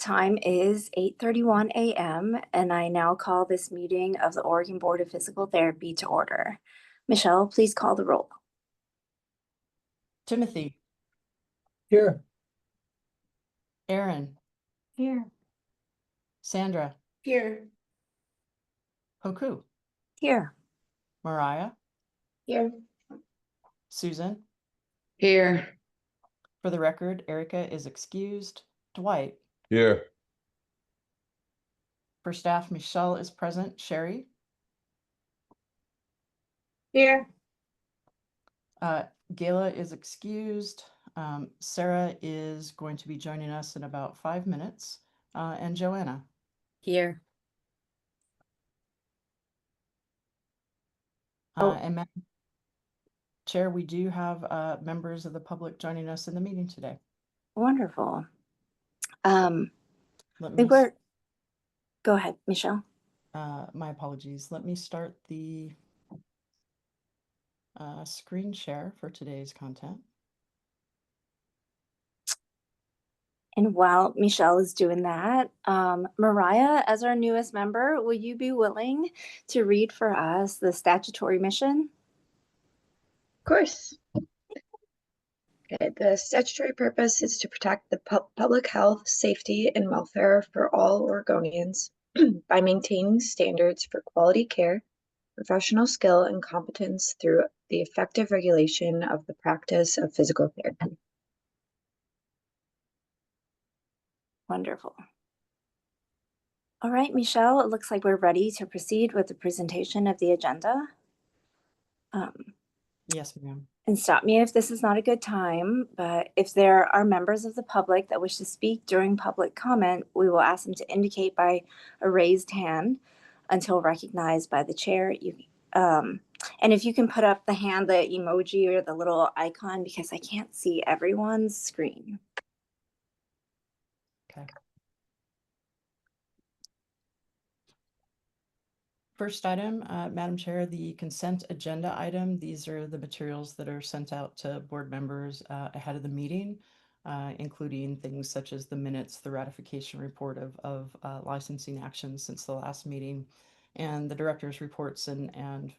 time is 8:31 a.m. and I now call this meeting of the Oregon Board of Physical Therapy to order. Michelle, please call the roll. Timothy, Here. Aaron, Here. Sandra, Here. Hoku, Here. Mariah, Here. Susan. Here. For the record, Erica is excused. Dwight. Here. For staff, Michelle is present. Sherry. Here. Gayla is excused. Sarah is going to be joining us in about 5 minutes. And Joanna. Here. And Madam Chair, we do have members of the public joining us in the meeting today. Wonderful. Let me, Go ahead, Michelle. my apologies. Let me start the screen share for today's content. And while Michelle is doing that, Mariah, as our newest member, will you be willing to read for us the statutory mission? Of course. Okay, the statutory purpose is to protect the public health, safety, and welfare for all Oregonians by maintaining standards for quality care, professional skill, and competence through the effective regulation of the practice of physical therapy. Wonderful. All right, Michelle, it looks like we're ready to proceed with the presentation of the agenda. Yes, ma'am. And stop me if this is not a good time, but if there are members of the public that wish to speak during public comment, we will ask them to indicate by a raised hand until recognized by the chair. And if you can put up the hand, the emoji or the little icon, because I can't see everyone's screen. Okay. First item, Madam Chair, the consent agenda item. These are the materials that are sent out to board members ahead of the meeting, including things such as the minutes, the ratification report of licensing actions since the last meeting, and the director's reports and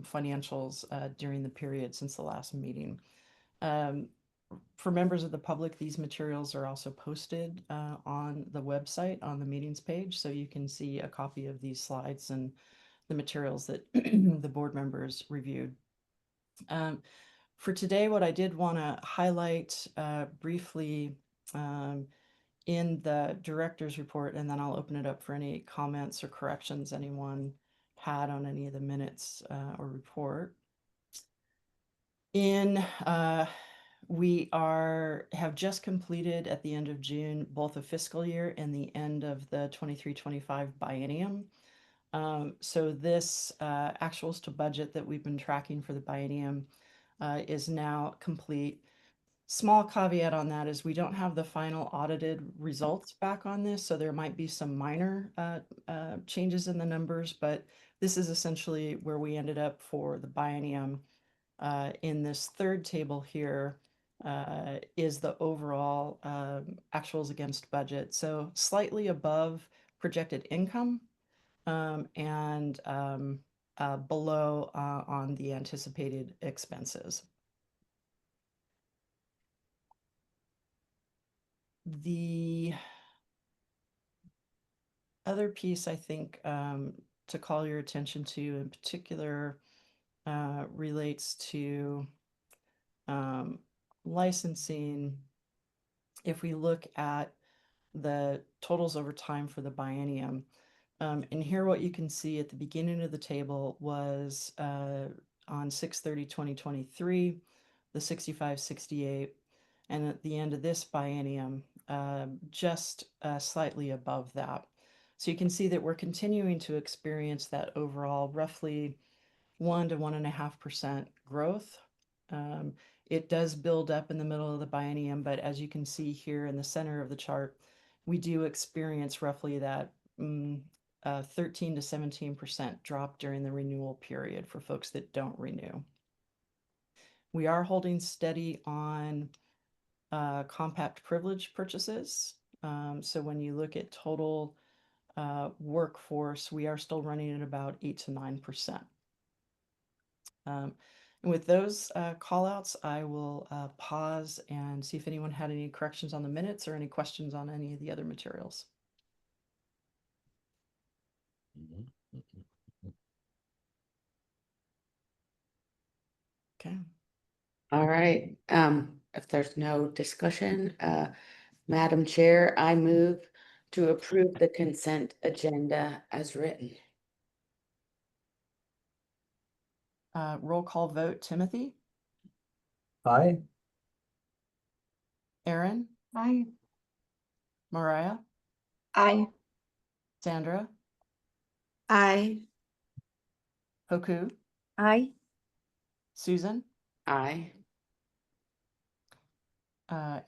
financials during the period since the last meeting. For members of the public, these materials are also posted on the website on the meetings page, so you can see a copy of these slides and the materials that the board members reviewed. For today, what I did want to highlight briefly in the director's report, and then I'll open it up for any comments or corrections anyone had on any of the minutes or report. We have just completed at the end of June both a fiscal year and the end of the 23-25 biennium. So this actuals to budget that we've been tracking for the biennium is now complete. Small caveat on that is we don't have the final audited results back on this, so there might be some minor changes in the numbers, but this is essentially where we ended up for the biennium. In this third table here is the overall actuals against budget. So slightly above projected income and below on the anticipated expenses. The other piece I think to call your attention to in particular relates to licensing. If we look at the totals over time for the biennium, and here what you can see at the beginning of the table was on 6/30/2023, the 6568, and at the end of this biennium, just slightly above that. So you can see that we're continuing to experience that overall roughly 1 to 1.5% growth. It does build up in the middle of the biennium, but as you can see here in the center of the chart, we do experience roughly that 13 to 17% drop during the renewal period for folks that don't renew. We are holding steady on compact privilege purchases. So when you look at total workforce, we are still running at about 8 to 9%. And with those call outs, I will pause and see if anyone had any corrections on the minutes or any questions on any of the other materials. Okay. All right, if there's no discussion, Madam Chair, I move to approve the consent agenda as written. Roll call vote, Timothy, Aye. Aaron, Aye. Mariah, Aye. Sandra, Aye. Hoku, Aye. Susan, Aye.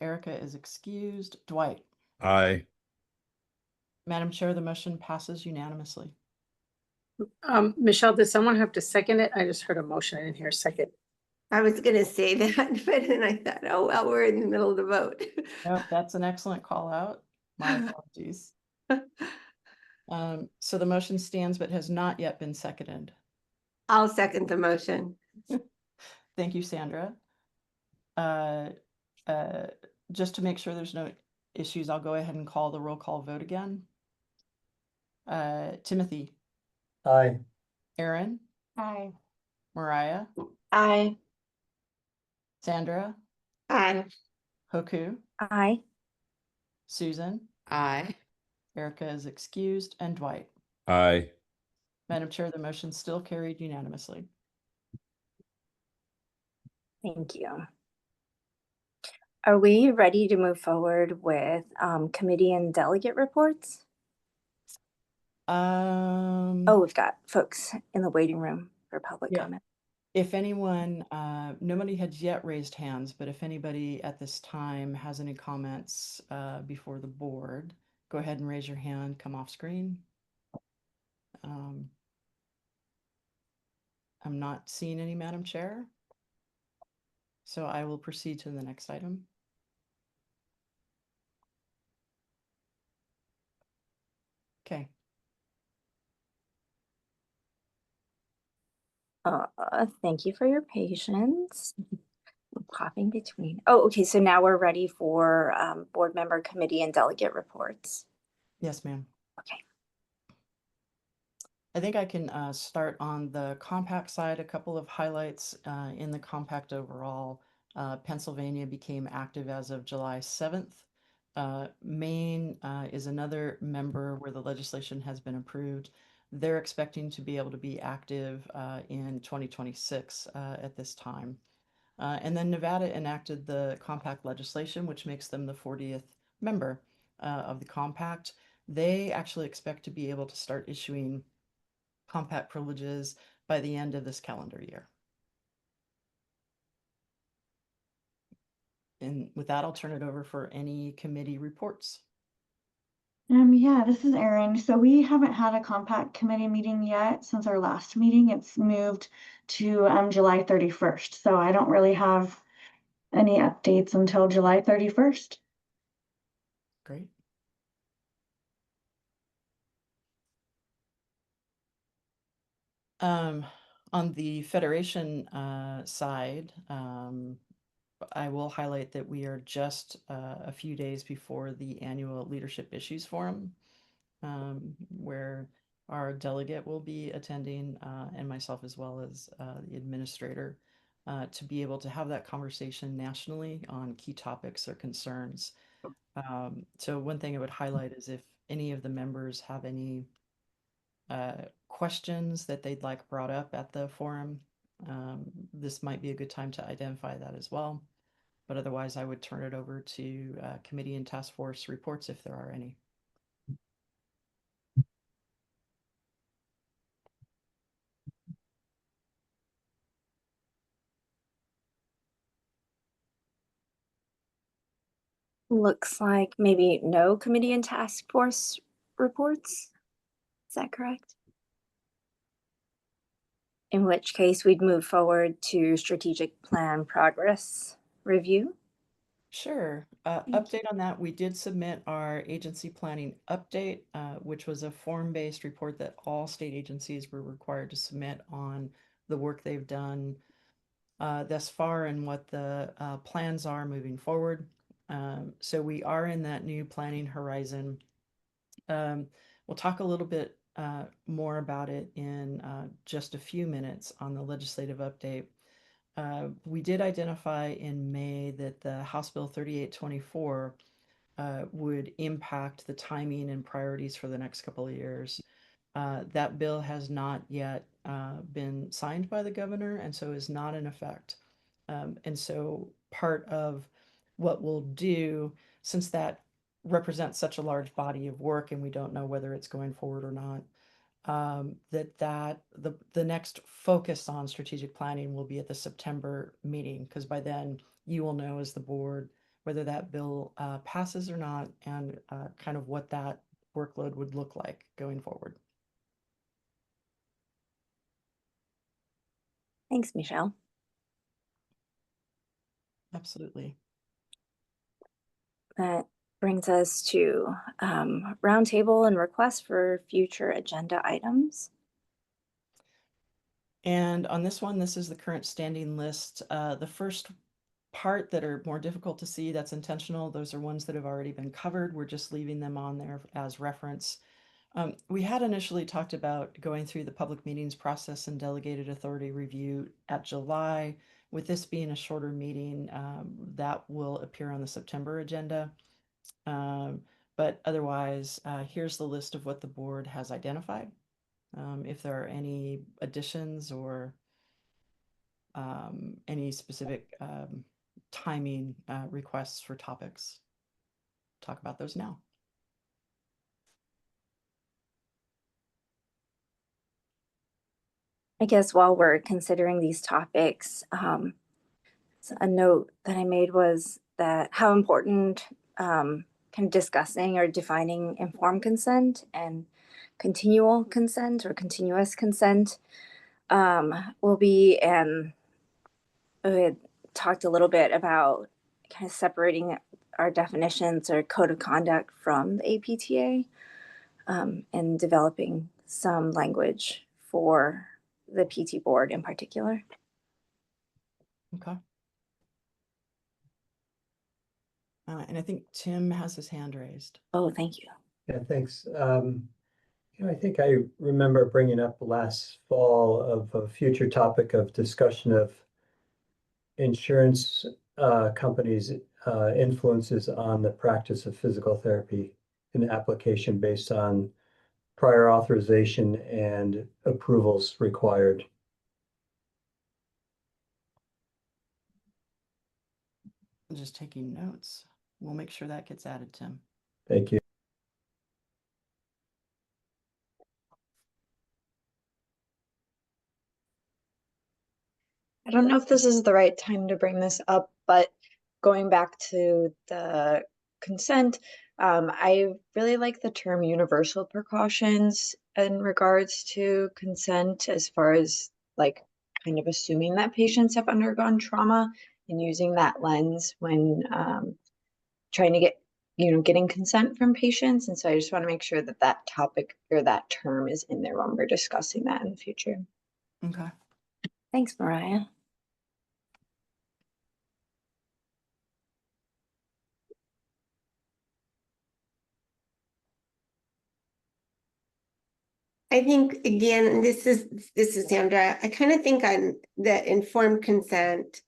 Erica is excused. Dwight. Aye. Madam Chair, the motion passes unanimously. Michelle, does someone have to second it? I just heard a motion. I didn't hear a second. I was gonna say that, but then I thought, oh, well, we're in the middle of the vote. Nope, that's an excellent call out. My apologies. So the motion stands but has not yet been seconded. I'll second the motion. Thank you, Sandra. Just to make sure there's no issues, I'll go ahead and call the roll call vote again. Timothy, Aye. Aaron, Aye. Mariah, Aye. Sandra, Aye. Hoku, Aye. Susan, Aye. Erica is excused, and Dwight. Aye. Madam Chair, the motion still carried unanimously. Thank you. Are we ready to move forward with committee and delegate reports? Oh, we've got folks in the waiting room for public Yeah. comment. If anyone, nobody has yet raised hands, but if anybody at this time has any comments before the board, go ahead and raise your hand, come off screen. I'm not seeing any, Madam Chair. So I will proceed to the next item. Okay. Thank you for your patience. I'm popping between. Oh, okay. So now we're ready for board member, committee, and delegate reports. Yes, ma'am. Okay. I think I can start on the compact side. A couple of highlights in the compact overall. Pennsylvania became active as of July 7th. Maine is another member where the legislation has been approved. They're expecting to be able to be active in 2026 at this time. And then Nevada enacted the compact legislation, which makes them the 40th member of the compact. They actually expect to be able to start issuing compact privileges by the end of this calendar year. And with that, I'll turn it over for any committee reports. Yeah, this is Erin. So we haven't had a compact committee meeting yet since our last meeting. It's moved to July 31st. So I don't really have any updates until July 31st. Great. On the Federation side, I will highlight that we are just a few days before the annual Leadership Issues Forum, where our delegate will be attending, and myself as well as the administrator, to be able to have that conversation nationally on key topics or concerns. So one thing I would highlight is if any of the members have any questions that they'd like brought up at the forum, this might be a good time to identify that as well. But otherwise, I would turn it over to committee and task force reports if there are any. Looks like maybe no committee and task force reports. Is that correct? In which case we'd move forward to strategic plan progress review. Sure. update on that, we did submit our agency planning update, which was a form-based report that all state agencies were required to submit on the work they've done thus far and what the plans are moving forward. So we are in that new planning horizon. We'll talk a little bit more about it in just a few minutes on the legislative update. We did identify in May that the House Bill 3824 would impact the timing and priorities for the next couple of years. That bill has not yet been signed by the governor and so is not in effect. And so part of what we'll do, since that represents such a large body of work and we don't know whether it's going forward or not, the next focus on strategic planning will be at the September meeting, because by then you will know as the board whether that bill passes or not, and kind of what that workload would look like going forward. Thanks, Michelle. Absolutely. That brings us to roundtable and requests for future agenda items. And on this one, this is the current standing list. The first part that are more difficult to see, that's intentional. Those are ones that have already been covered. We're just leaving them on there as reference. We had initially talked about going through the public meetings process and delegated authority review at July. With this being a shorter meeting, that will appear on the September agenda. But otherwise, here's the list of what the board has identified. If there are any additions or any specific timing requests for topics, talk about those now. I guess while we're considering these topics, a note that I made was that how important kind of discussing or defining informed consent and continual consent or continuous consent will be. And we had talked a little bit about kind of separating our definitions or code of conduct from the APTA and developing some language for the PT board in particular. Okay. And I think Tim has his hand raised. Oh, thank you. Yeah, thanks. I think I remember bringing up last fall of a future topic of discussion of insurance companies' influences on the practice of physical therapy and application based on prior authorization and approvals required. I'm just taking notes. We'll make sure that gets added, Tim. Thank you. I don't know if this is the right time to bring this up, but going back to the consent, I really like the term universal precautions in regards to consent, as far as like kind of assuming that patients have undergone trauma and using that lens when trying to get, getting consent from patients. And so I just want to make sure that that topic or that term is in there when we're discussing that in the future. Okay. Thanks, Mariah. I think, again, this is Sandra. I kind of think on the informed consent,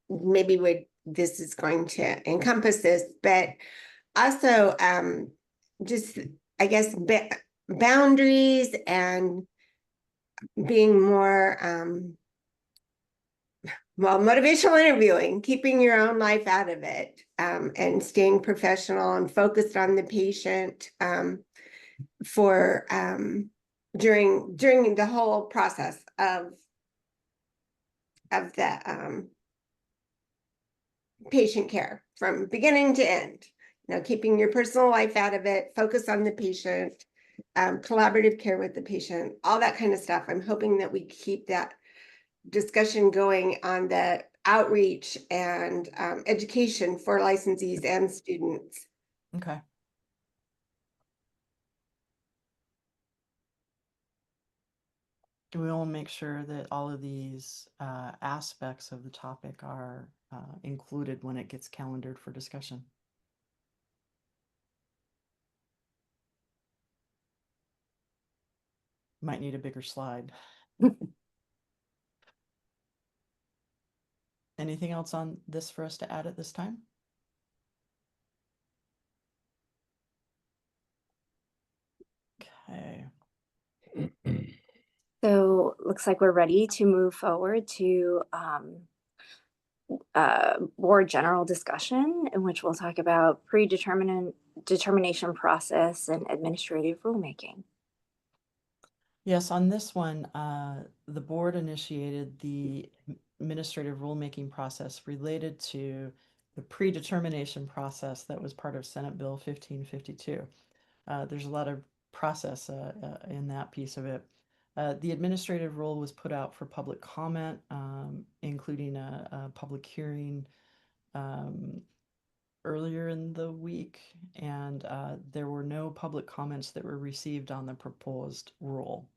maybe this is going to encompass this, but also just, I guess, boundaries and being more motivational interviewing, keeping your own life out of it, and staying professional and focused on the patient for during the whole process of the patient care from beginning to end. Keeping your personal life out of it, focus on the patient, collaborative care with the patient, all that kind of stuff. I'm hoping that we keep that discussion going on the outreach and education for licensees and students. Okay. We will make sure that all of these aspects of the topic are included when it gets calendared for discussion. Might need a bigger slide. Anything else on this for us to add at this time? Okay. So looks like we're ready to move forward to board general discussion, in which we'll talk about determination process and administrative rulemaking. Yes, on this one, the board initiated the administrative rulemaking process related to the predetermination process that was part of Senate Bill 1552. There's a lot of process in that piece of it. The administrative rule was put out for public comment, including a public hearing earlier in the week, and there were no public comments that were received on the proposed rule.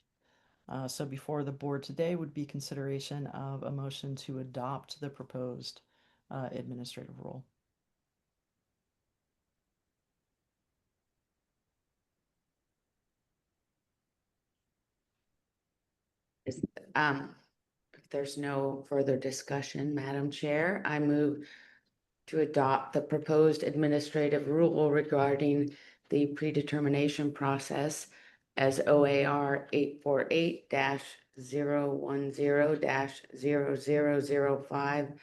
So before the board today would be consideration of a motion to adopt the proposed administrative rule. If there's no further discussion, Madam Chair, I move to adopt the proposed administrative rule regarding the predetermination process as OAR 848-010-0005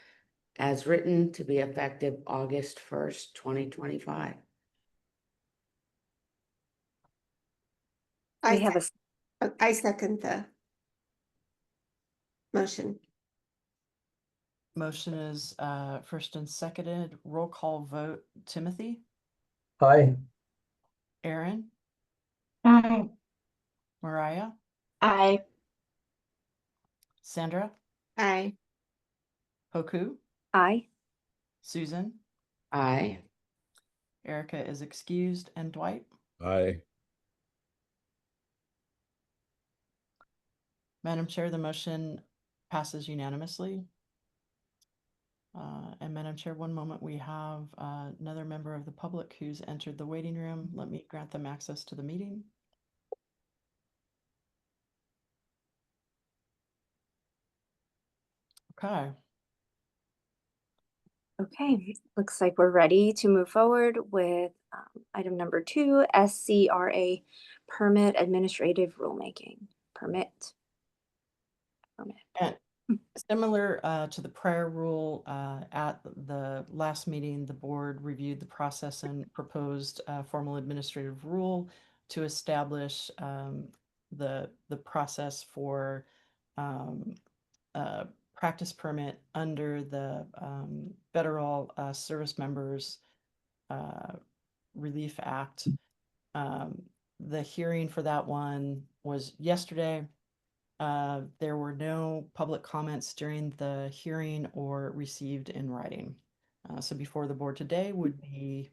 as written, to be effective August 1st, 2025. We have I second the motion. Motion is first and seconded. Roll call vote. Timothy? Aye. Aaron? Aye. Mariah? Aye. Sandra? Aye. Hoku? aye. Susan? Aye. Erica is excused. And Dwight? Aye. Madam Chair, the motion passes unanimously. And Madam Chair, one moment, we have another member of the public who's entered the waiting room. Let me grant them access to the meeting. Okay. Okay, looks like we're ready to move forward with item number 2, SCRA permit administrative rulemaking. Permit. And similar to the prior rule, at the last meeting, the board reviewed the process and proposed a formal administrative rule to establish the process for practice permit under the Federal Service Members Relief Act. The hearing for that one was yesterday. There were no public comments during the hearing or received in writing. So before the board today would be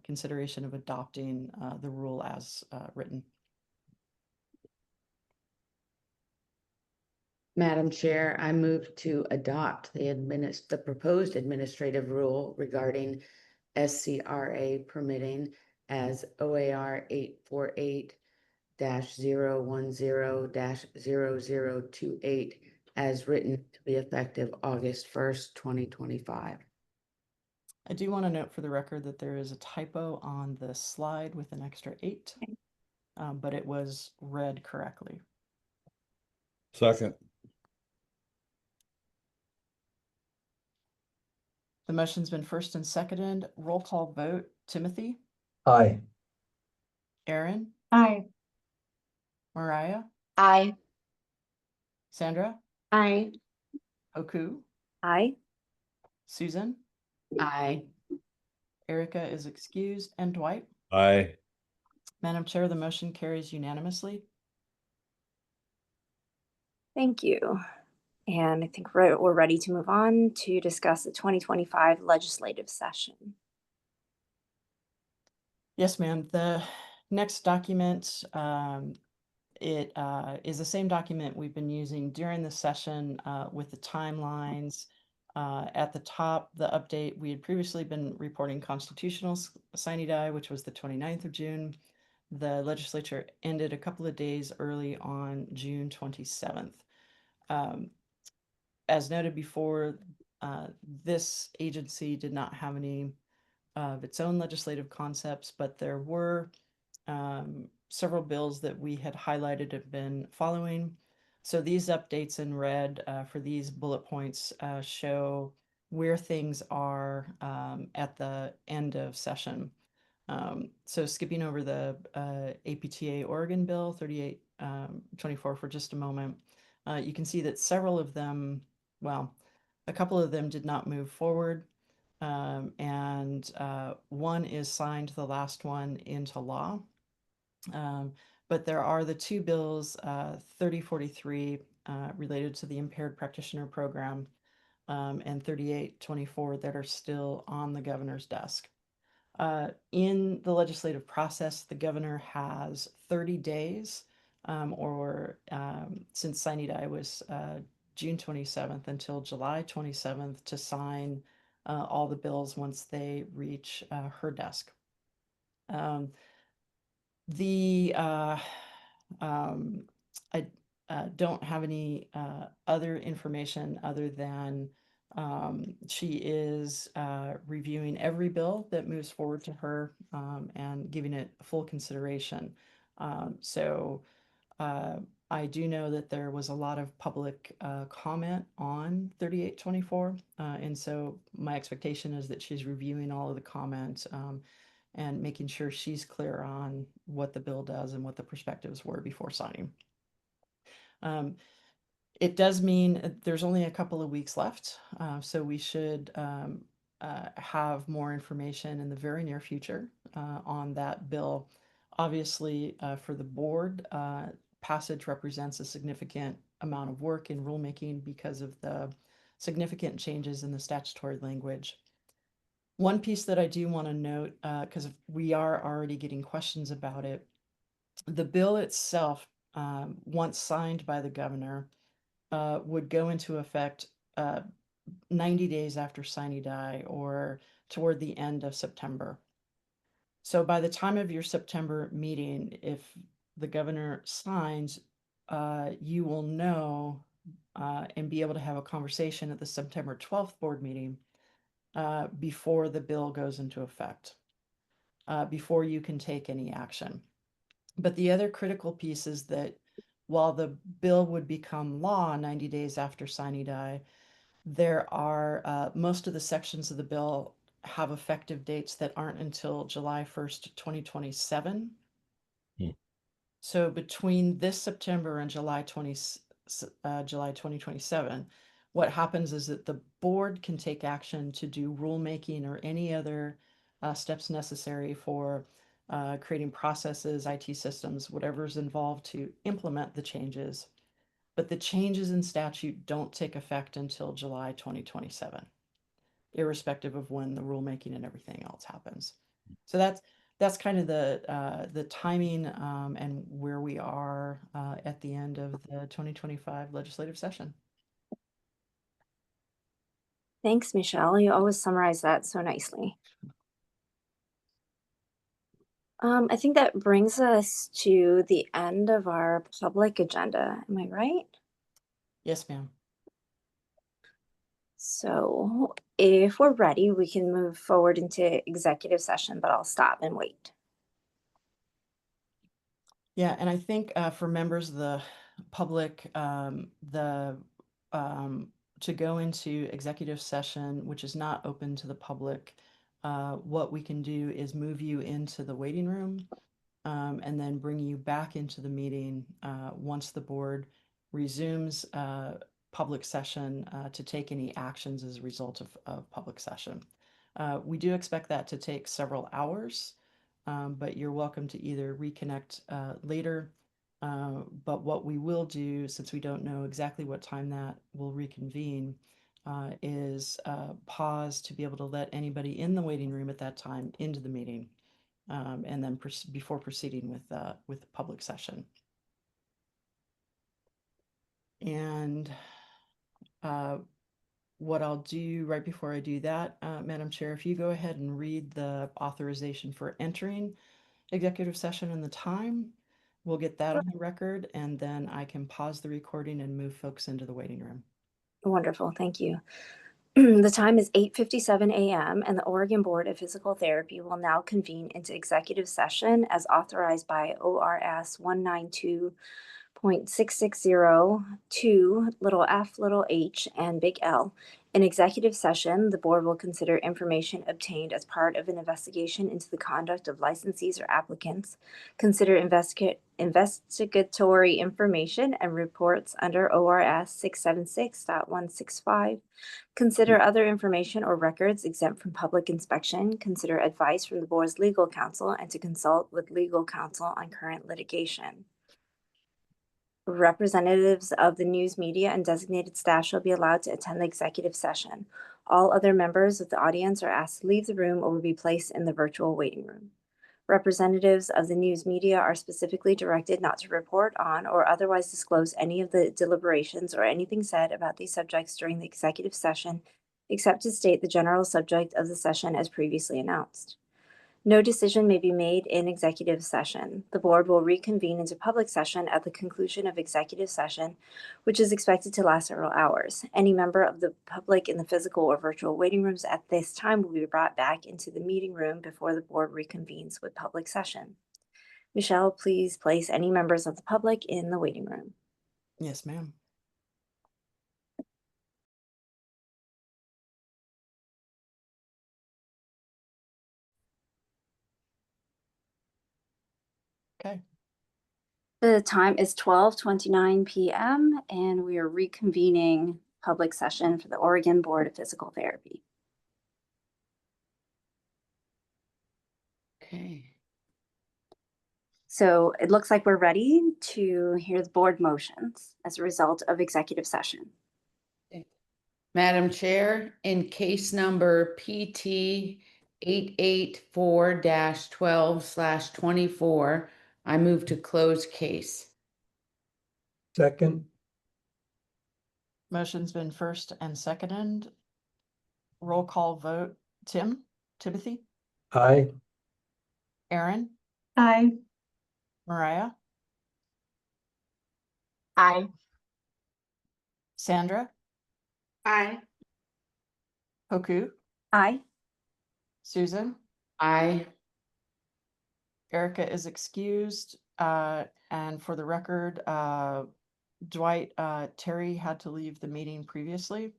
consideration of adopting the rule as written. Madam Chair, I move to adopt the proposed administrative rule regarding SCRA permitting as OAR 848-010-0028 as written, to be effective August 1st, 2025. I do want to note for the record that there is a typo on the slide with an extra 8, but it was read correctly. Second. The motion's been first and seconded. Roll call vote. Timothy? Aye. Aaron? Aye. Mariah? Aye. Sandra? Aye. Hoku? Aye. Susan? Aye. Erica is excused. And Dwight? Aye. Madam Chair, the motion carries unanimously. Thank you. And I think we're ready to move on to discuss the 2025 legislative session. Yes, ma'am. The next document, it is the same document we've been using during the session with the timelines. At the top, the update, we had previously been reporting constitutional sine die, which was the 29th of June. The legislature ended a couple of days early on June 27th. As noted before, this agency did not have any of its own legislative concepts, but there were several bills that we had highlighted have been following. So these updates in red for these bullet points show where things are at the end of session. So skipping over the APTA Oregon Bill 3824 for just a moment, you can see that several of them, well, a couple of them did not move forward. And one is signed, the last one, into law. But there are the two bills, 3043 related to the Impaired Practitioner Program and 3824 that are still on the governor's desk. In the legislative process, the governor has 30 days since sine die was June 27th until July 27th to sign all the bills once they reach her desk. I don't have any other information other than she is reviewing every bill that moves forward to her and giving it full consideration. So I do know that there was a lot of public comment on 3824. And so my expectation is that she's reviewing all of the comments and making sure she's clear on what the bill does and what the perspectives were before signing. It does mean there's only a couple of weeks left, so we should have more information in the very near future on that bill. Obviously, for the board, passage represents a significant amount of work in rulemaking because of the significant changes in the statutory language. One piece that I do want to note, because we are already getting questions about it, the bill itself, once signed by the governor, would go into effect 90 days after sine die or toward the end of September. So by the time of your September meeting, if the governor signs, you will know and be able to have a conversation at the September 12th board meeting before the bill goes into effect, before you can take any action. But the other critical piece is that while the bill would become law 90 days after sine die, there are most of the sections of the bill have effective dates that aren't until July 1st, 2027. So between this September and July 2027, what happens is that the board can take action to do rulemaking or any other steps necessary for creating processes, IT systems, whatever's involved to implement the changes. But the changes in statute don't take effect until July 2027, irrespective of when the rulemaking and everything else happens. So that's kind of the timing and where we are at the end of the 2025 legislative session. Thanks, Michelle. You always summarize that so nicely. I think that brings us to the end of our public agenda. Am I right? Yes, ma'am. So if we're ready, we can move forward into executive session, but I'll stop and wait. Yeah, and I think for members of the public, to go into executive session, which is not open to the public, what we can do is move you into the waiting room and then bring you back into the meeting once the board resumes public session to take any actions as a result of public session. We do expect that to take several hours, but you're welcome to either reconnect later But what we will do, since we don't know exactly what time that will reconvene, is pause to be able to let anybody in the waiting room at that time into the meeting, and then before proceeding with the public session. And what I'll do right before I do that, Madam Chair, if you go ahead and read the authorization for entering executive session and the time, we'll get that on the record, and then I can pause the recording and move folks into the waiting room. Wonderful, thank you. The time is 8:57 a.m. and the Oregon Board of Physical Therapy will now convene into executive session as authorized by ORS 192.6602 little f, little h, and big L. In executive session, the board will consider information obtained as part of an investigation into the conduct of licensees or applicants, consider investigatory information and reports under ORS 676.165, consider other information or records exempt from public inspection, consider advice from the board's legal counsel, and to consult with legal counsel on current litigation. Representatives of the news media and designated staff shall be allowed to attend the executive session. All other members of the audience are asked to leave the room or will be placed in the virtual waiting room. Representatives of the news media are specifically directed not to report on or otherwise disclose any of the deliberations or anything said about these subjects during the executive session, except to state the general subject of the session as previously announced. No decision may be made in executive session. The board will reconvene into public session at the conclusion of executive session, which is expected to last several hours. Any member of the public in the physical or virtual waiting rooms at this time will be brought back into the meeting room before the board reconvenes with public session. Michelle, please place any members of the public in the waiting room. Yes, ma'am. Okay. The time is 12:29 p.m. and we are reconvening public session for the Oregon Board of Physical Therapy. Okay. So it looks like we're ready to hear the board motions as a result of executive session. Madam Chair, in case number PT 884-12/24, I move to close case. Second, Motion's been first and seconded. Roll call vote. Timothy, aye. Aaron, Aye. Mariah, Aye. Sandra, Aye. Hoku, Aye. Susan, Aye. Erica is excused. And for the record, Dwight, Terry had to leave the meeting previously.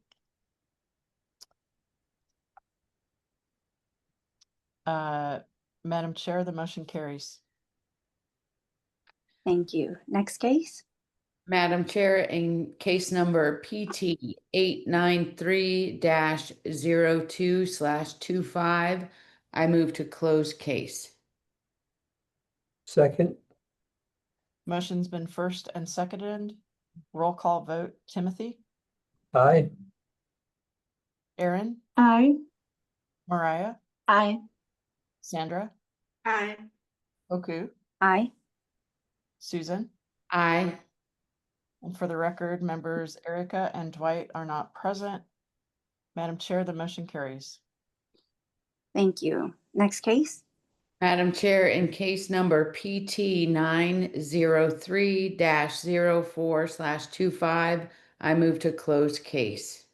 Madam Chair, the motion carries. Thank you. Next case. Madam Chair, in case number PT 893-02/25, I move to close case. Second, Motion's been first and seconded. Roll call vote. Timothy, aye. Aaron, Aye. Mariah, Aye. Sandra, Aye. Hoku, Aye. Susan. Aye. And for the record, members Erica and Dwight are not present. Madam Chair, the motion carries. Thank you. Next case. Madam Chair, in case number PT 903-04/25, I move to close case.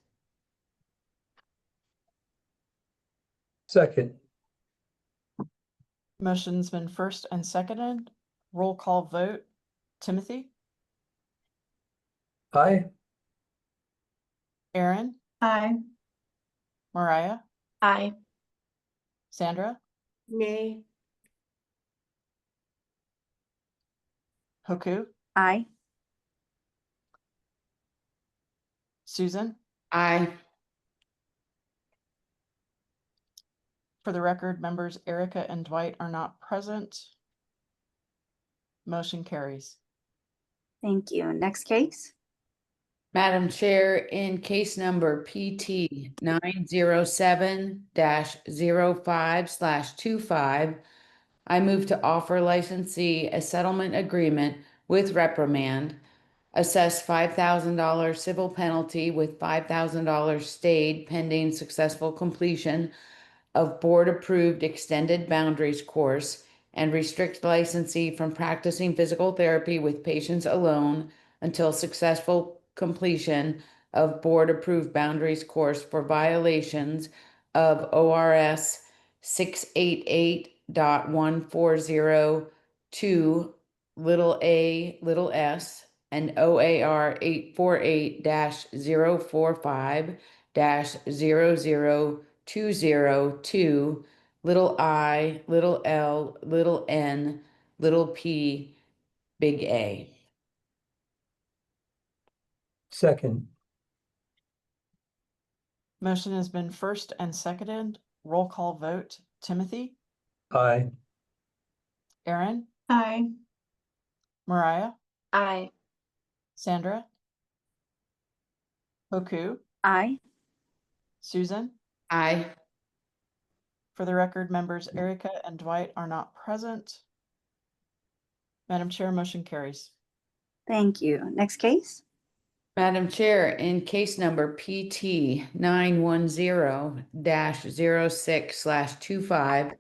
Second, Motion's been first and seconded. Roll call vote. Timothy, aye. Aaron, Aye. Mariah, Aye. Sandra, Nay. Hoku, Aye. Susan. Aye. For the record, members Erica and Dwight are not present. Motion carries. Thank you. Next case? Madam Chair, in case number PT 907-05/25, I move to offer licensee a settlement agreement with reprimand, assess $5,000 civil penalty with $5,000 stayed pending successful completion of board-approved extended boundaries course, and restrict licensee from practicing physical therapy with patients alone until successful completion of board-approved boundaries course for violations of ORS 688.1402 little a little s and OAR 848-045-0020 little I, little L, little N, little P, big A. Second. Motion has been first and seconded. Roll call vote. Timothy, Aye. Aaron, Aye. Mariah, Aye. Sandra, Hoku, Aye. Susan. Aye. For the record, members Erica and Dwight are not present. Madam Chair, motion carries. Thank you. Next case? Madam Chair, in case number PT 910-06/25,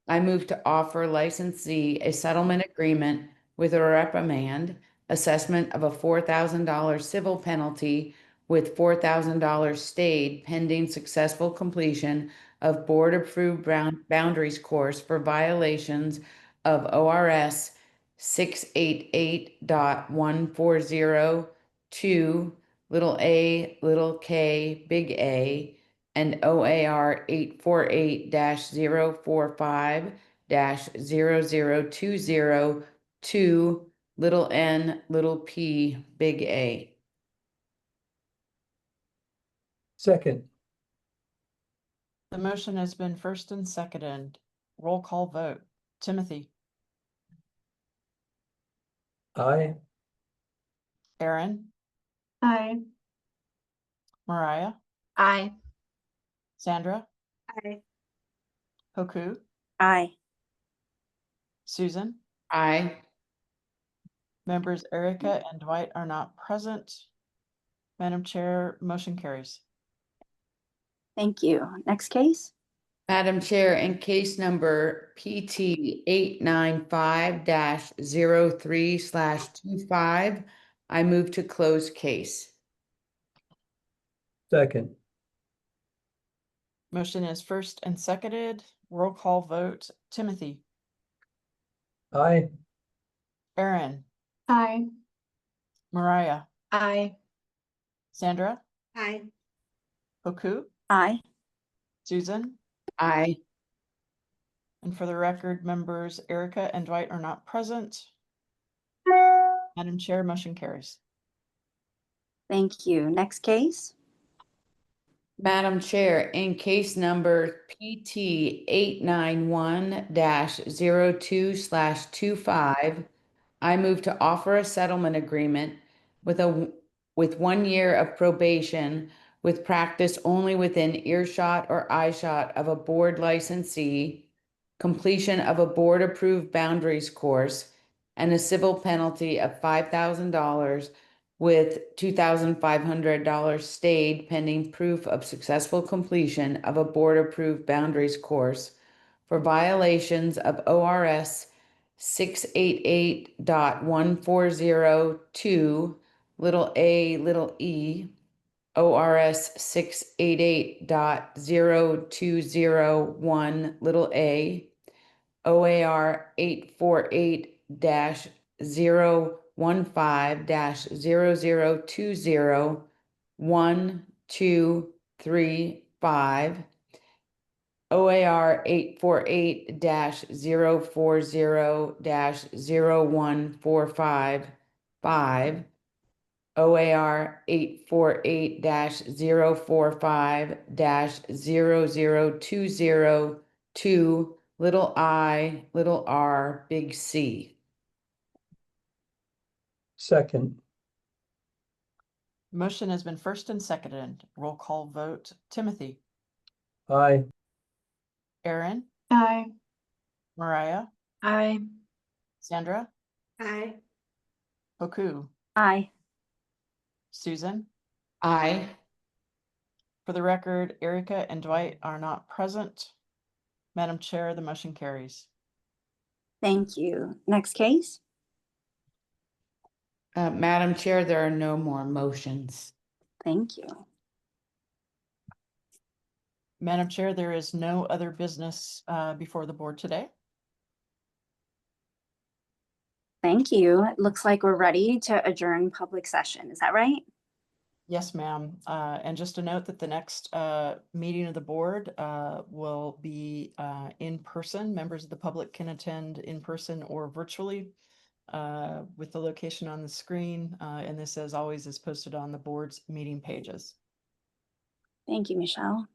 I move to offer licensee a settlement agreement with a reprimand, assessment of a $4,000 civil penalty with $4,000 stayed pending successful completion of board-approved boundaries course for violations of ORS 688.1402 little a, little k, big A, and OAR 848-045-0020 little n, little p, big A. Second. The motion has been first and seconded. Roll call vote. Timothy, Aye. Aaron, Aye. Mariah, Aye. Sandra, Aye. Hoku, Aye. Susan. Aye. Members Erica and Dwight are not present. Madam Chair, motion carries. Thank you. Next case? Madam Chair, in case number PT 895-03/25, I move to close case. Second. Motion is first and seconded. Roll call vote. Timothy, Aye. Aaron, Aye. Mariah, Aye. Sandra, Aye. Hoku, Aye. Susan. Aye. And for the record, members Erica and Dwight are not present. Madam Chair, motion carries. Thank you. Next case? Madam Chair, in case number PT 891-02/25, I move to offer a settlement agreement with 1 year of probation with practice only within earshot or eyeshot of a board licensee, completion of a board-approved boundaries course, and a civil penalty of $5,000 with $2,500 stayed pending proof of successful completion of a board-approved boundaries course for violations of ORS 688.1402 little a, little e, ORS 688.0201 little a, OAR 848-015-0020 1, 2, 3, 5, OAR 848-040-0145 5, OAR 848-045-0020 2 little I, little r, big C. Second. Motion has been first and seconded. Roll call vote. Timothy, Aye. Aaron, Aye. Mariah, Aye. Sandra, Aye. Hoku, Aye. Susan. Aye. For the record, Erica and Dwight are not present. Madam Chair, the motion carries. Thank you. Next case? Madam Chair, there are no more motions. Thank you. Madam Chair, there is no other business before the board today. Thank you. It looks like we're ready to adjourn public session. Is that right? Yes, ma'am. And just a note that the next meeting of the board will be in person. Members of the public can attend in person or virtually with the location on the screen. And this, as always, is posted on the board's meeting pages. Thank you, Michelle.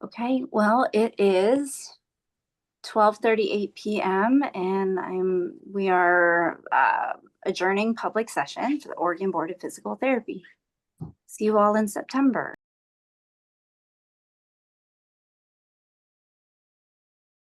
Okay, well, it is 12:38 p.m. and we are adjourning public session for the Oregon Board of Physical Therapy. See you all in September.